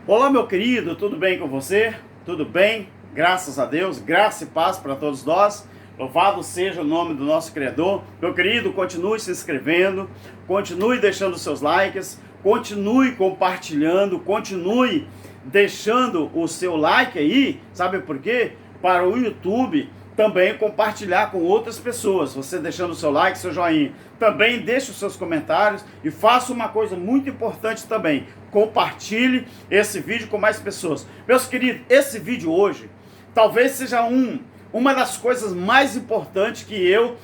Olá, meu querido, tudo bem com você? Tudo bem? Graças a Deus, graça e paz para todos nós. Louvado seja o nome do nosso Criador. Meu querido, continue se inscrevendo, continue deixando seus likes, continue compartilhando, continue deixando o seu like aí, sabe por quê? Para o YouTube também compartilhar com outras pessoas. Você deixando o seu like, seu joinha. Também deixe os seus comentários e faça uma coisa muito importante também. Compartilhe esse vídeo com mais pessoas. Meus queridos, esse vídeo hoje talvez seja uma das coisas mais importantes que eu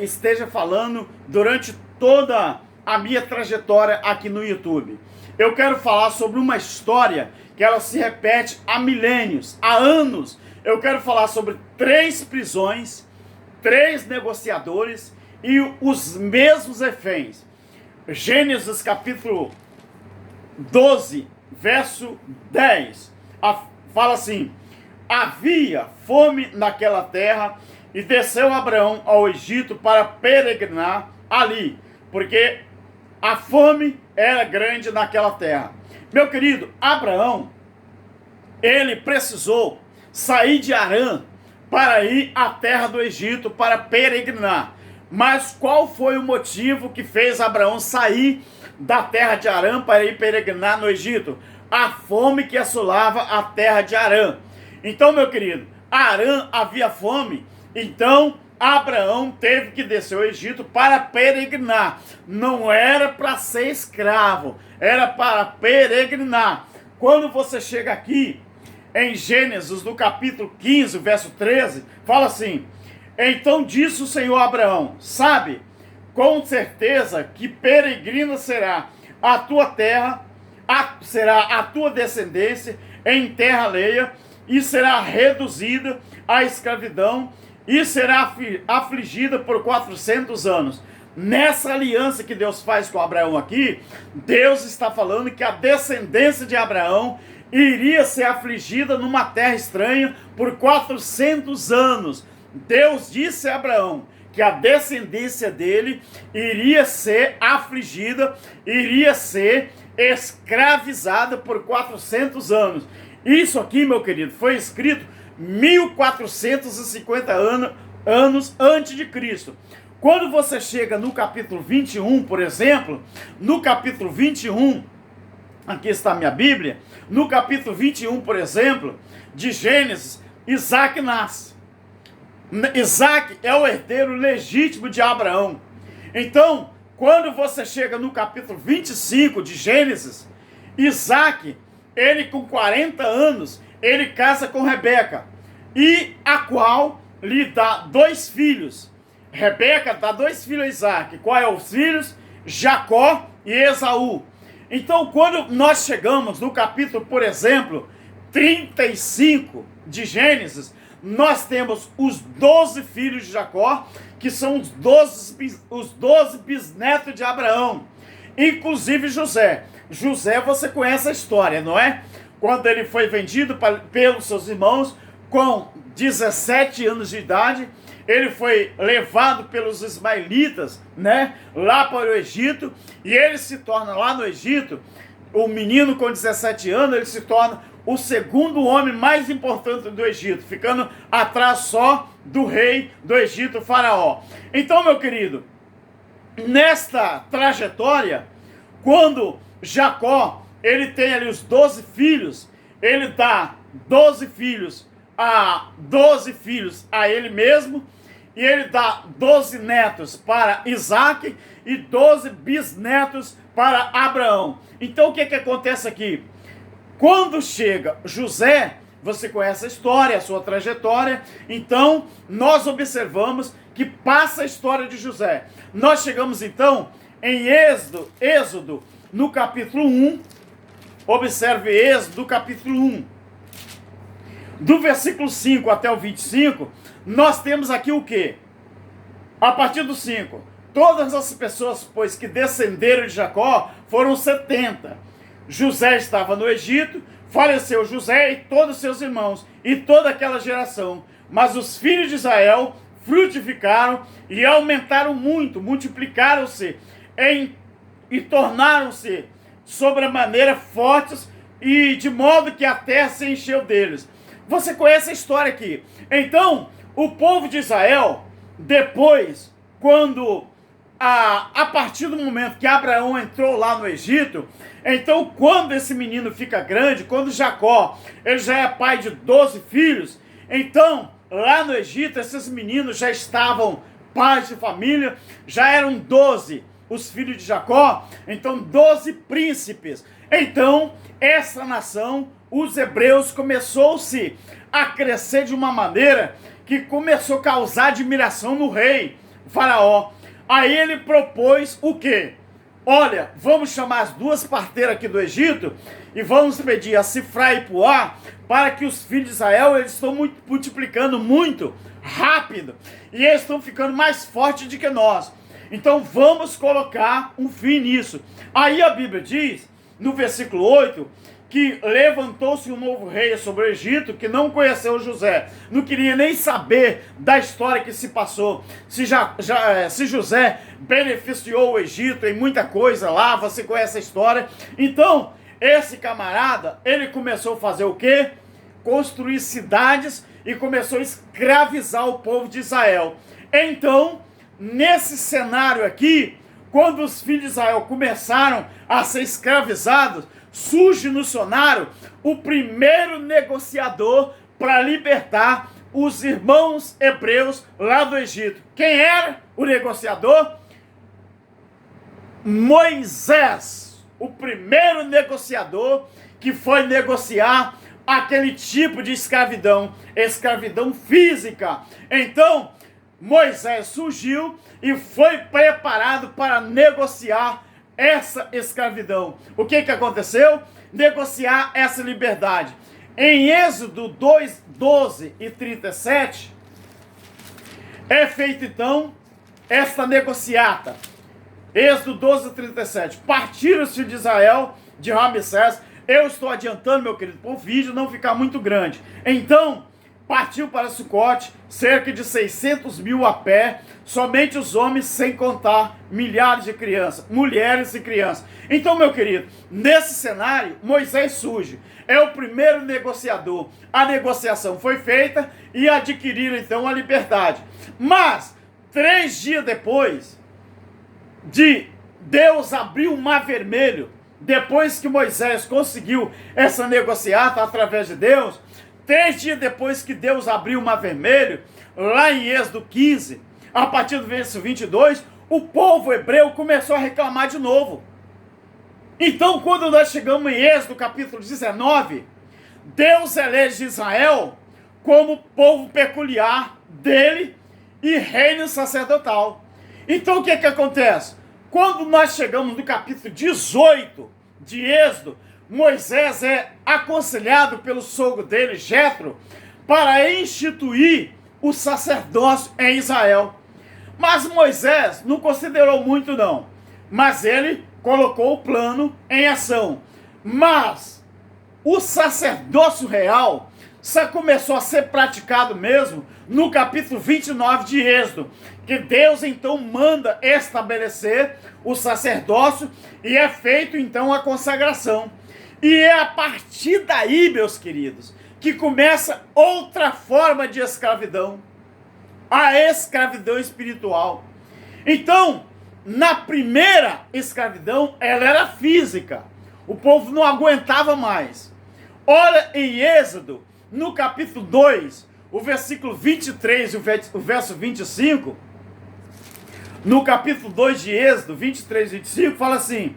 esteja falando durante toda a minha trajetória aqui no YouTube. Eu quero falar sobre uma história que ela se repete há milênios, há anos. Eu quero falar sobre 3 prisões, 3 negociadores e os mesmos reféns. Gênesis capítulo 12, verso 10, fala assim: havia fome naquela terra e desceu Abraão ao Egito para peregrinar ali, porque a fome era grande naquela terra. Meu querido, Abraão, ele precisou sair de Harã para ir à terra do Egito para peregrinar. Mas qual foi o motivo que fez Abraão sair da terra de Harã para ir peregrinar no Egito? A fome que assolava a terra de Harã. Então, meu querido, Harã havia fome, então Abraão teve que descer ao Egito para peregrinar. Não era para ser escravo, era para peregrinar. Quando você chega aqui em Gênesis, no capítulo 15, verso 13, fala assim: então disse o Senhor a Abraão: sabe, com certeza que peregrina será a tua terra, será a tua descendência em terra alheia, e será reduzida à escravidão, e será afligida por 400 anos. Nessa aliança que Deus faz com Abraão aqui, Deus está falando que a descendência de Abraão iria ser afligida numa terra estranha por 400 anos. Deus disse a Abraão que a descendência dele iria ser afligida, iria ser escravizada por 400 anos. Isso aqui, meu querido, foi escrito 1450 anos antes de Cristo. Quando você chega no capítulo 21, por exemplo, no capítulo 21, aqui está a minha Bíblia, no capítulo 21, por exemplo, de Gênesis, Isaac nasce. Isaac é o herdeiro legítimo de Abraão. Então, quando você chega no capítulo 25 de Gênesis, Isaac, ele com 40 anos, ele casa com Rebeca, e a qual lhe dá 2 filhos. Rebeca dá 2 filhos a Isaac. Quais são os filhos? Jacó e Esaú. Então, quando nós chegamos no capítulo, por exemplo, 35 de Gênesis, nós temos os 12 filhos de Jacó, que são os 12 bisnetos de Abraão, inclusive José. José, você conhece a história, não é? Quando ele foi vendido pelos seus irmãos, com 17 anos de idade, ele foi levado pelos ismaelitas, né, lá para o Egito, e ele se torna lá no Egito, o menino com 17 anos, ele se torna o segundo homem mais importante do Egito, ficando atrás só do rei do Egito, Faraó. Então, meu querido, nesta trajetória, quando Jacó, ele tem ali os 12 filhos, ele dá 12 filhos a ele mesmo, e ele dá 12 netos para Isaac e 12 bisnetos para Abraão. Então o que acontece aqui? Quando chega José, você conhece a história, a sua trajetória, então nós observamos que passa a história de José. Nós chegamos então em Êxodo no capítulo 1, observe Êxodo capítulo 1, do versículo 5 até o 25, nós temos aqui o quê? A partir do 5, todas as pessoas, pois, que descenderam de Jacó foram 70. José estava no Egito, faleceu José e todos seus irmãos, e toda aquela geração. Mas os filhos de Israel frutificaram e aumentaram muito, multiplicaram-se e tornaram-se sobremaneira fortes, e de modo que a terra se encheu deles. Você conhece a história aqui. Então, o povo de Israel, depois, quando a partir do momento que Abraão entrou lá no Egito, então quando esse menino fica grande, quando Jacó, ele já é pai de 12 filhos, então lá no Egito esses meninos já estavam pais de família, já eram 12 os filhos de Jacó, então 12 príncipes. Então essa nação, os hebreus, começou-se a crescer de uma maneira que começou a causar admiração no rei, Faraó. Aí ele propôs o quê? Olha, vamos chamar as duas parteiras aqui do Egito e vamos pedir a Sifra e Puá para que os filhos de Israel, eles estão multiplicando muito rápido e eles estão ficando mais fortes do que nós. Então vamos colocar um fim nisso. Aí a Bíblia diz, no versículo 8, que levantou-se um novo rei sobre o Egito, que não conheceu José, não queria nem saber da história que se passou, se José beneficiou o Egito em muita coisa lá, você conhece a história. Então, esse camarada, ele começou a fazer o quê? Construir cidades e começou a escravizar o povo de Israel. Então, nesse cenário aqui, quando os filhos de Israel começaram a ser escravizados, surge no cenário o primeiro negociador para libertar os irmãos hebreus lá do Egito. Quem era o negociador? Moisés, o primeiro negociador que foi negociar aquele tipo de escravidão, escravidão física. Então, Moisés surgiu e foi preparado para negociar essa escravidão. O que aconteceu? Negociar essa liberdade. Em Êxodo 2, 12 e 37, é feita então esta negociata. Êxodo 12 e 37. Partiram os filhos de Israel de Ramsés. Eu estou adiantando, meu querido, para o vídeo não ficar muito grande. Então, partiu para Sucote, cerca de 600 mil a pé, somente os homens, sem contar milhares de crianças, mulheres e crianças. Então, meu querido, nesse cenário, Moisés surge, é o primeiro negociador. A negociação foi feita e adquiriram então a liberdade. Mas, 3 dias depois de Deus abrir o Mar Vermelho, depois que Moisés conseguiu essa negociata através de Deus, 3 dias depois que Deus abriu o Mar Vermelho, lá em Êxodo 15, a partir do verso 22, o povo hebreu começou a reclamar de novo. Então, quando nós chegamos em Êxodo capítulo 19, Deus elege Israel como povo peculiar dele e reino sacerdotal. Então, o que acontece? Quando nós chegamos no capítulo 18 de Êxodo, Moisés é aconselhado pelo sogro dele, Jetro, para instituir o sacerdócio em Israel. Mas Moisés não considerou muito não, mas ele colocou o plano em ação. Mas o sacerdócio real só começou a ser praticado mesmo no capítulo 29 de Êxodo, que Deus então manda estabelecer o sacerdócio e é feito então a consagração. E é a partir daí, meus queridos, que começa outra forma de escravidão, a escravidão espiritual. Então, na primeira escravidão, ela era física, o povo não aguentava mais. Olha em Êxodo, no capítulo 2, o versículo 23 e o verso 25, no capítulo 2 de Êxodo, 23 e 25, fala assim: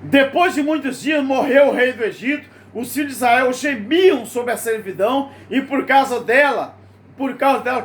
depois de muitos dias morreu o rei do Egito, os filhos de Israel gemiam sobre a servidão e por causa dela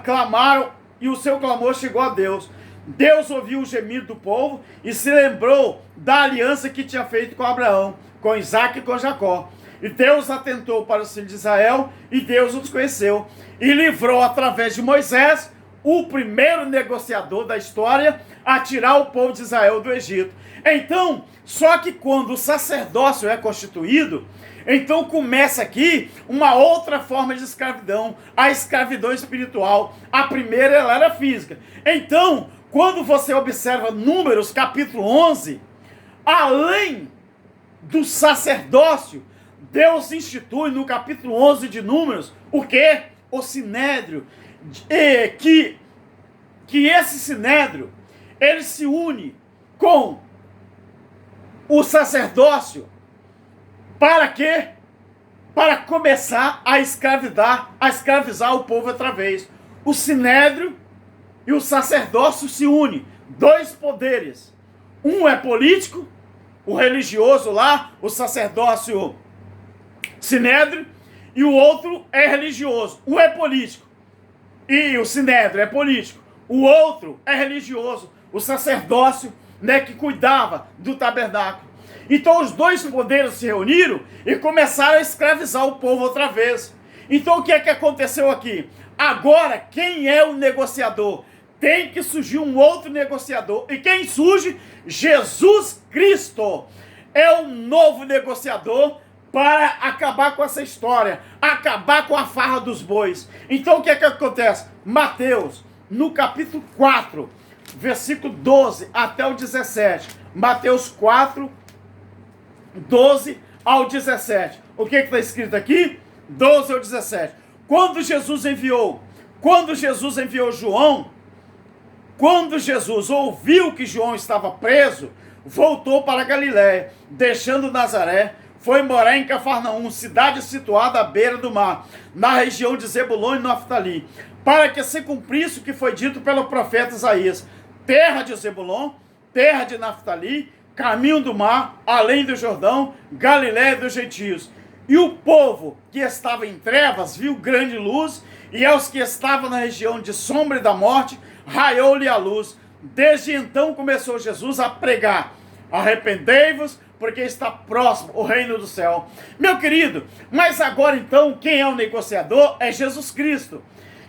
clamaram e o seu clamor chegou a Deus. Deus ouviu o gemido do povo e se lembrou da aliança que tinha feito com Abraão, com Isaac e com Jacó. E Deus atentou para os filhos de Israel e Deus os conheceu e livrou através de Moisés, o primeiro negociador da história, a tirar o povo de Israel do Egito. Então, só que quando o sacerdócio é constituído, então começa aqui uma outra forma de escravidão, a escravidão espiritual. A primeira ela era física. Então, quando você observa Números capítulo 11, além do sacerdócio, Deus institui no capítulo 11 de Números, o quê? O sinédrio, que esse sinédrio, ele se une com o sacerdócio, para quê? Para começar a escravizar o povo outra vez. O sinédrio e o sacerdócio se unem, dois poderes. Um é político, o religioso lá, o sacerdócio sinédrio, e o outro é religioso. Um é político e o sinédrio é político. O outro é religioso, o sacerdócio, né, que cuidava do tabernáculo. Então os dois poderes se reuniram e começaram a escravizar o povo outra vez. Então o que é que aconteceu aqui? Agora, quem é o negociador? Tem que surgir um outro negociador. E quem surge? Jesus Cristo é o novo negociador para acabar com essa história, acabar com a farra dos bois. Então o que é que acontece? Mateus, no capítulo 4, versículo 12 até o 17. Mateus 4, 12 ao 17. O que está escrito aqui? 12 ao 17. Quando Jesus enviou João, quando Jesus ouviu que João estava preso, voltou para Galiléia, deixando Nazaré, foi morar em Cafarnaum, cidade situada à beira do mar, na região de Zebulon e Naftali, para que se cumprisse o que foi dito pelo profeta Isaías: terra de Zebulon, terra de Naftali, caminho do mar, além do Jordão, Galiléia dos gentios. E o povo que estava em trevas viu grande luz, e aos que estavam na região de sombra e da morte, raiou-lhe a luz. Desde então começou Jesus a pregar: arrependei-vos, porque está próximo o reino do céu. Meu querido, mas agora então, quem é o negociador? É Jesus Cristo.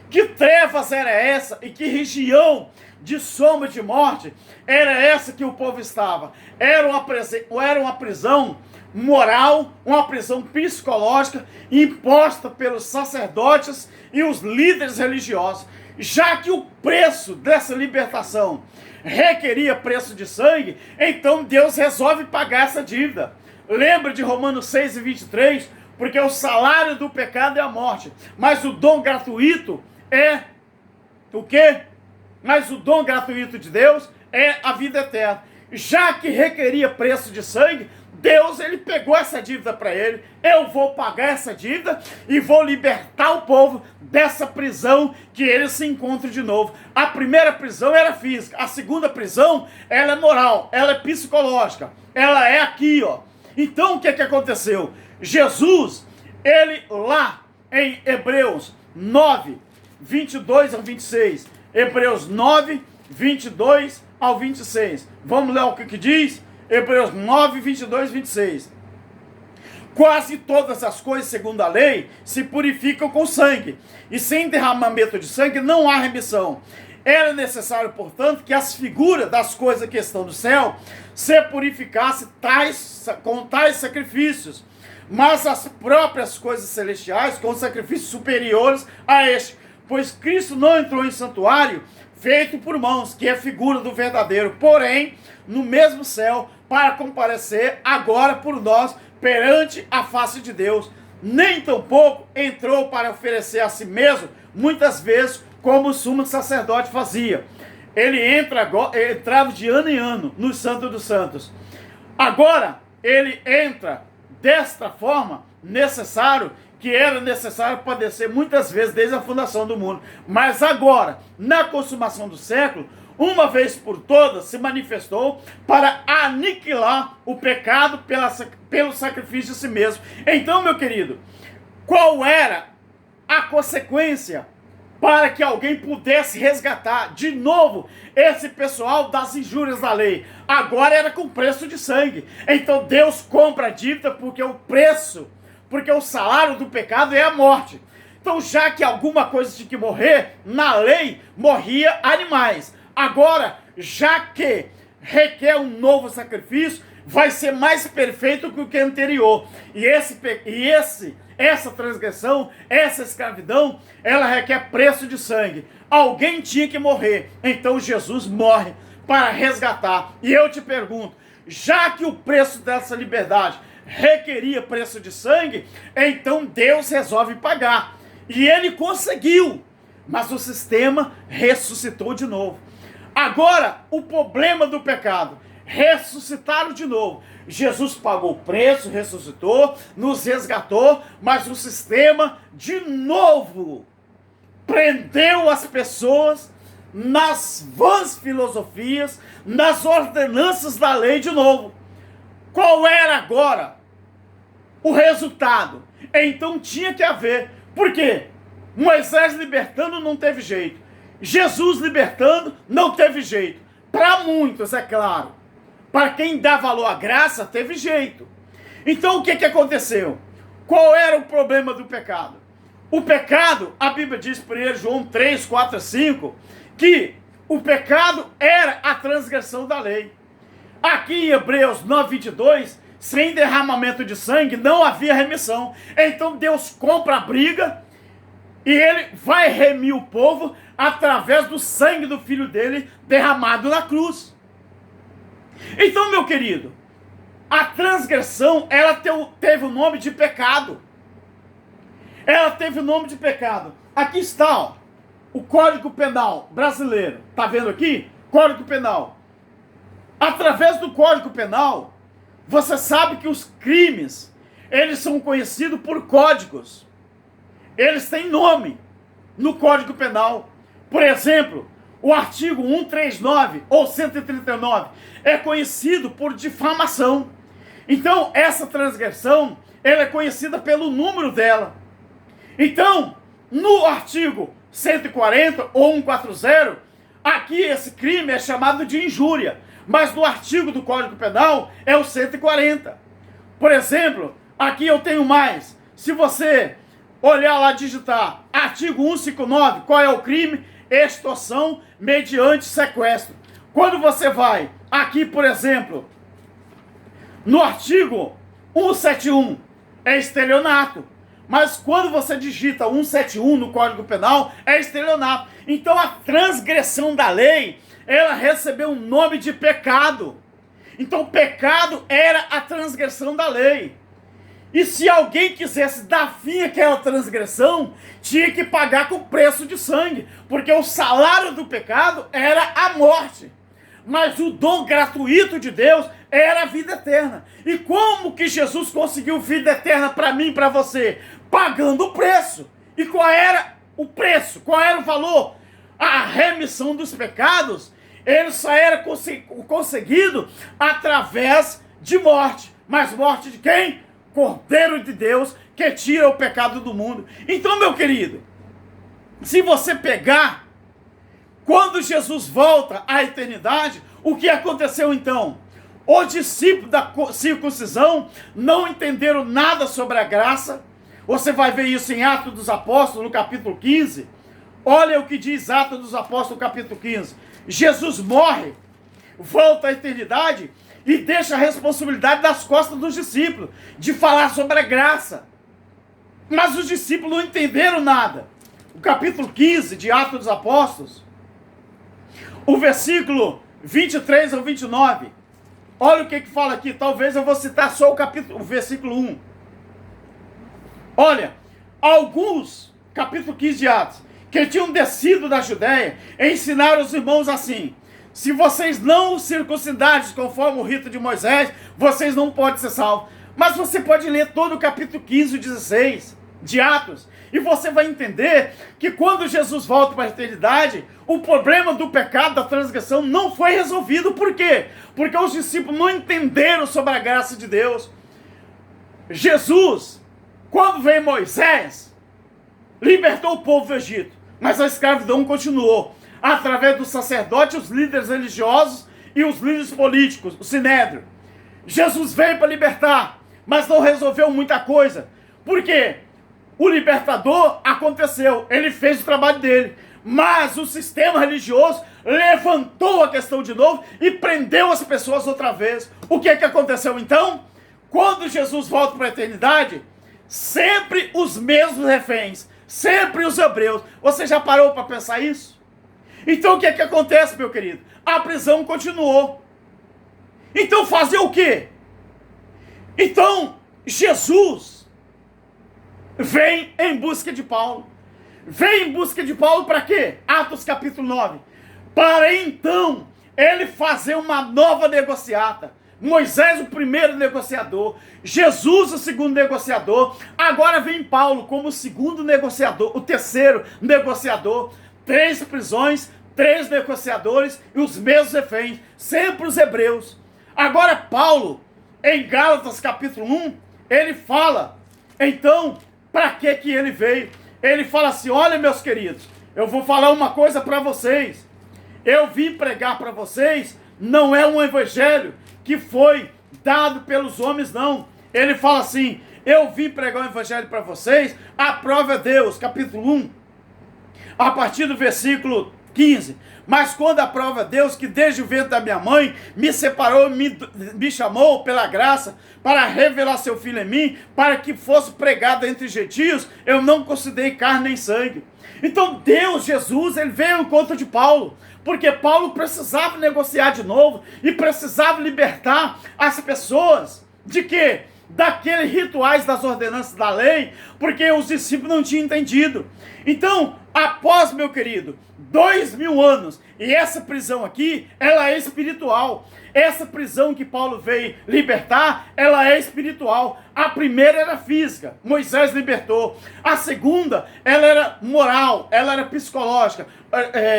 Que trevas era essa e que região de sombra de morte era essa que o povo estava? Era uma prisão moral, uma prisão psicológica imposta pelos sacerdotes e os líderes religiosos. Já que o preço dessa libertação requeria preço de sangue, então Deus resolve pagar essa dívida. Lembra de Romanos 6 e 23? Porque o salário do pecado é a morte, mas o dom gratuito é o quê? Mas o dom gratuito de Deus é a vida eterna. Já que requeria preço de sangue, Deus, ele pegou essa dívida para ele. Eu vou pagar essa dívida e vou libertar o povo dessa prisão que eles se encontram de novo. A primeira prisão era física, a segunda prisão, ela é moral, ela é psicológica, ela é aqui, ó. Então o que é que aconteceu? Jesus, ele lá em Hebreus 9, 22 ao 26, Hebreus 9, 22 ao 26. Vamos ler o que diz? Hebreus 9, 22 e 26. Quase todas as coisas, segundo a lei, se purificam com sangue, e sem derramamento de sangue não há remissão. Era necessário, portanto, que as figuras das coisas que estão no céu se purificassem com tais sacrifícios, mas as próprias coisas celestiais com sacrifícios superiores a este, pois Cristo não entrou em santuário feito por mãos, que é figura do verdadeiro, porém, no mesmo céu, para comparecer agora por nós perante a face de Deus. Nem tampouco entrou para oferecer a si mesmo, muitas vezes, como o sumo sacerdote fazia. Ele entrava de ano em ano no Santo dos Santos. Agora, ele entra desta forma, que era necessário padecer muitas vezes desde a fundação do mundo. Mas agora, na consumação do século, uma vez por todas, se manifestou para aniquilar o pecado pelo sacrifício de si mesmo. Então, meu querido, qual era a consequência para que alguém pudesse resgatar de novo esse pessoal das injúrias da lei? Agora era com preço de sangue. Então Deus compra a dívida porque o salário do pecado é a morte. Então, já que alguma coisa tinha que morrer, na lei morria animais. Agora, já que requer um novo sacrifício, vai ser mais perfeito que o que é anterior. E essa transgressão, essa escravidão, ela requer preço de sangue. Alguém tinha que morrer. Então Jesus morre para resgatar. E eu te pergunto, já que o preço dessa liberdade requeria preço de sangue, então Deus resolve pagar. E ele conseguiu, mas o sistema ressuscitou de novo. Agora, o problema do pecado, ressuscitaram de novo. Jesus pagou o preço, ressuscitou, nos resgatou, mas o sistema de novo prendeu as pessoas nas vãs filosofias, nas ordenanças da lei de novo. Qual era agora o resultado? Então tinha que haver. Por quê? Moisés libertando não teve jeito. Jesus libertando não teve jeito. Para muitos, é claro. Para quem dá valor à graça, teve jeito. Então o que aconteceu? Qual era o problema do pecado? O pecado, a Bíblia diz por 1 João 3, 4, 5, que o pecado era a transgressão da lei. Aqui em Hebreus 9, 22, sem derramamento de sangue não havia remissão. Então Deus compra a briga e ele vai remir o povo através do sangue do Filho dele derramado na cruz. Então, meu querido, a transgressão, ela teve o nome de pecado. Ela teve o nome de pecado. Aqui está, ó, o Código Penal brasileiro. Tá vendo aqui? Código Penal. Através do Código Penal, você sabe que os crimes, eles são conhecidos por códigos. Eles têm nome no Código Penal. Por exemplo, o artigo 139 ou 139 é conhecido por difamação. Então, essa transgressão, ela é conhecida pelo número dela. Então, no artigo 140 ou 140, aqui esse crime é chamado de injúria. Mas no artigo do Código Penal é o 140. Por exemplo, aqui eu tenho mais. Se você olhar lá, digitar artigo 159, qual é o crime? Extorsão mediante sequestro. Quando você vai aqui, por exemplo, no artigo 171, é estelionato. Mas quando você digita 171 no Código Penal, é estelionato. Então a transgressão da lei, ela recebeu um nome de pecado. Então pecado era a transgressão da lei. E se alguém quisesse dar fim àquela transgressão, tinha que pagar com preço de sangue, porque o salário do pecado era a morte. Mas o dom gratuito de Deus era a vida eterna. E como que Jesus conseguiu vida eterna para mim e para você? Pagando o preço. E qual era o preço? Qual era o valor? A remissão dos pecados, ele só era conseguido através de morte. Mas morte de quem? Cordeiro de Deus, que tira o pecado do mundo. Então, meu querido, se você pegar, quando Jesus volta à eternidade, o que aconteceu então? Os discípulos da circuncisão não entenderam nada sobre a graça. Você vai ver isso em Atos dos Apóstolos, no capítulo 15. Olha o que diz Atos dos Apóstolos, capítulo 15. Jesus morre, volta à eternidade e deixa a responsabilidade das costas dos discípulos, de falar sobre a graça. Mas os discípulos não entenderam nada. O capítulo 15 de Atos dos Apóstolos, o versículo 23 ao 29. Olha o que fala aqui. Talvez eu vou citar só o versículo 1. Olha, alguns, capítulo 15 de Atos, que tinham descido da Judéia, ensinaram os irmãos assim: se vocês não circuncidados conforme o rito de Moisés, vocês não podem ser salvos. Mas você pode ler todo o capítulo 15 e 16 de Atos, e você vai entender que quando Jesus volta para a eternidade, o problema do pecado, da transgressão, não foi resolvido. Por quê? Porque os discípulos não entenderam sobre a graça de Deus. Jesus, quando veio Moisés, libertou o povo do Egito, mas a escravidão continuou. Através dos sacerdotes, os líderes religiosos e os líderes políticos, o Sinédrio. Jesus veio para libertar, mas não resolveu muita coisa. Por quê? O libertador aconteceu, ele fez o trabalho dele, mas o sistema religioso levantou a questão de novo e prendeu as pessoas outra vez. O que aconteceu então? Quando Jesus volta para a eternidade, sempre os mesmos reféns, sempre os hebreus. Você já parou para pensar isso? Então o que acontece, meu querido? A prisão continuou. Então fazer o quê? Então Jesus vem em busca de Paulo. Vem em busca de Paulo para quê? Atos capítulo 9. Para então ele fazer uma nova negociata. Moisés, o primeiro negociador. Jesus, o segundo negociador. Agora vem Paulo como o segundo negociador, o terceiro negociador. 3 prisões, 3 negociadores e os mesmos reféns. Sempre os hebreus. Agora Paulo, em Gálatas capítulo 1, ele fala, então, para que ele veio? Ele fala assim, olha meus queridos, eu vou falar uma coisa para vocês. Eu vim pregar para vocês, não é um evangelho que foi dado pelos homens, não. Ele fala assim, eu vim pregar um evangelho para vocês, a prova é Deus, capítulo 1, a partir do versículo 15. Mas quando a prova é Deus, que desde o ventre da minha mãe me separou, me chamou pela graça para revelar seu filho em mim, para que fosse pregado entre gentios, eu não considerei carne nem sangue. Então Deus, Jesus, ele veio ao encontro de Paulo, porque Paulo precisava negociar de novo e precisava libertar as pessoas de quê? Daqueles rituais das ordenanças da lei, porque os discípulos não tinham entendido. Então, após, meu querido, 2000 anos, e essa prisão aqui, ela é espiritual. Essa prisão que Paulo veio libertar, ela é espiritual. A primeira era física, Moisés libertou. A segunda, ela era moral, ela era psicológica,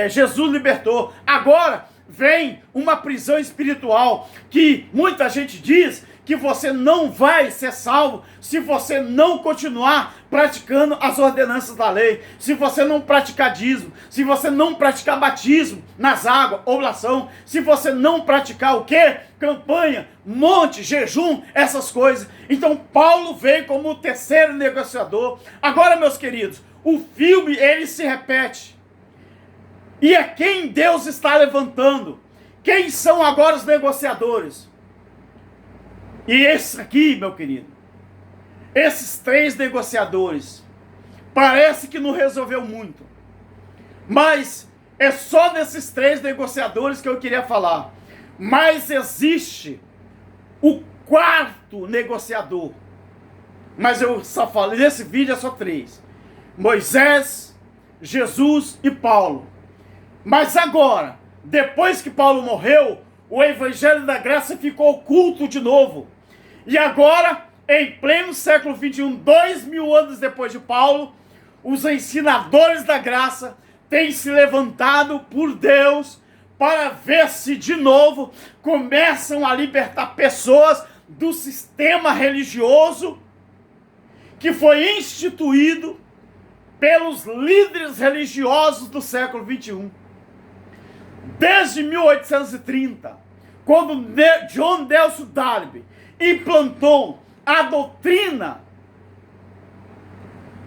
Jesus libertou. Agora, vem uma prisão espiritual, que muita gente diz que você não vai ser salvo se você não continuar praticando as ordenanças da lei, se você não praticar dízimo, se você não praticar batismo nas águas, oblação, se você não praticar o quê? Campanha, monte, jejum, essas coisas. Então Paulo veio como o terceiro negociador. Agora, meus queridos, o filme, ele se repete. E é quem Deus está levantando. Quem são agora os negociadores? E esse aqui, meu querido, esses 3 negociadores, parece que não resolveu muito. Mas é só desses 3 negociadores que eu queria falar. Mas existe o 4º negociador. Mas eu só falo, nesse vídeo é só 3. Moisés, Jesus e Paulo. Mas agora, depois que Paulo morreu, o evangelho da graça ficou oculto de novo. E agora, em pleno século 21, 2000 anos depois de Paulo, os ensinadores da graça têm se levantado por Deus para ver se de novo começam a libertar pessoas do sistema religioso que foi instituído pelos líderes religiosos do século 21. Desde 1830, quando John Nelson Darby implantou a doutrina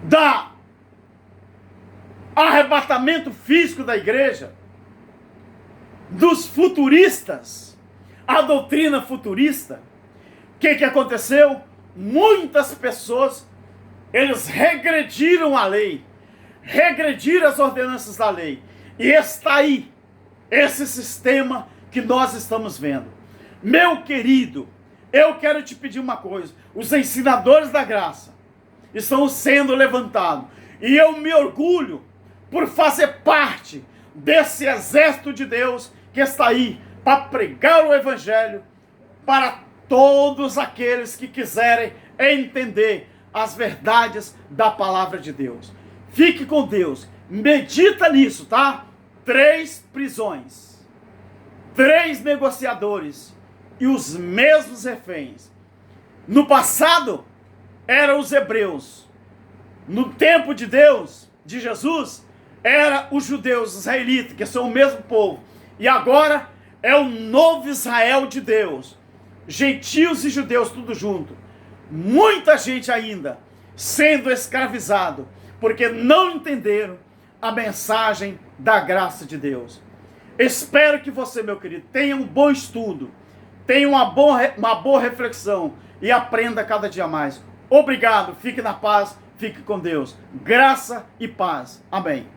da arrebatamento físico da igreja, dos futuristas, a doutrina futurista, o que aconteceu? Muitas pessoas, eles regrediram a lei, regrediram as ordenanças da lei, e está aí esse sistema que nós estamos vendo. Meu querido, eu quero te pedir uma coisa, os ensinadores da graça estão sendo levantados, e eu me orgulho por fazer parte desse exército de Deus que está aí para pregar o evangelho para todos aqueles que quiserem entender as verdades da palavra de Deus. Fique com Deus, medita nisso, tá? 3 prisões, 3 negociadores e os mesmos reféns. No passado, eram os hebreus. No tempo de Deus, de Jesus, era os judeus, os israelitas, que são o mesmo povo. E agora é o novo Israel de Deus. Gentios e judeus, tudo junto. Muita gente ainda sendo escravizado, porque não entenderam a mensagem da graça de Deus. Espero que você, meu querido, tenha um bom estudo, tenha uma boa reflexão e aprenda cada dia mais. Obrigado, fique na paz, fique com Deus. Graça e paz. Amém.